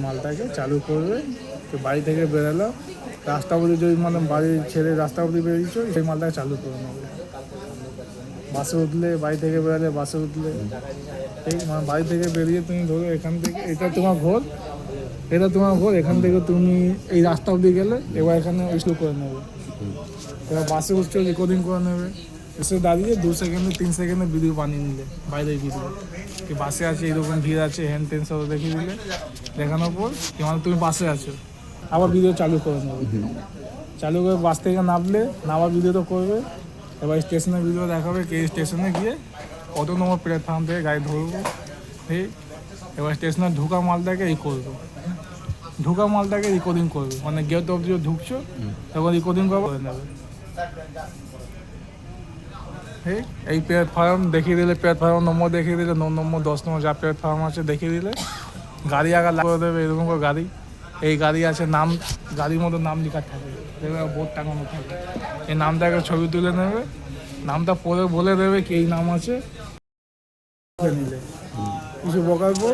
মালটাকে চালু করবে। তো বাড়ি থেকে বেরোলো, রাস্তা অবধি যদি মানে বাড়ি ছেড়ে রাস্তা অবধি বেরিয়েছো, সেই মালটাকে চালু করে নেবে। বাসে উঠলে, বাড়ি থেকে বেরোলে বাসে উঠলে, ঠিক মানে বাড়ি থেকে বেরিয়ে তুমি ধরো এখান থেকে, এটা তোমার ঘর, এখান থেকে তুমি এই রাস্তা অবধি গেলে, এবার এখানে ইস্যু করে নেবে। এবার বাসে উঠছো, রেকর্ডিং করে নেবে। এসে দাঁড়িয়ে 2 সেকেন্ডে 3 সেকেন্ডে ভিডিও বানিয়ে নিলে, বাইরের ভিডিও কি বাসে আছে, এরকম ভিড় আছে, হ্যান ত্যান সব দেখিয়ে দিলে। দেখানোর পর কি মানে তুমি বাসে আছো, আবার ভিডিও চালু করে নেবে। চালু করে বাস থেকে নামার ভিডিও তো করবে। এবার স্টেশনের ভিডিও দেখাবে, কে স্টেশনে গিয়ে কত নম্বর প্ল্যাটফর্ম থেকে গাড়ি ধরবো, ঠিক। এবার স্টেশনে ঢোকা মালটাকে রেকর্ডিং করবে, মানে গেট অবধি ঢুকছো তখন রেকর্ডিং করে নেবে, ঠিক। এই প্ল্যাটফর্ম দেখিয়ে দিলে, প্ল্যাটফর্ম নম্বর দেখিয়ে দিলে, 9 নম্বর 10 নম্বর যা প্ল্যাটফর্ম আছে দেখিয়ে দিলে, গাড়ি আগে করে দেবে। এরকম করে গাড়ি, এই গাড়ি আছে, নাম গাড়ির মধ্যে নাম লেখা থাকে, দেখবে বোর্ড টাঙানো থাকে। এই নামটাকে ছবি তুলে নেবে, নামটা পরে বলে দেবে কি এই নাম আছে, নিলে কিছু বকার পর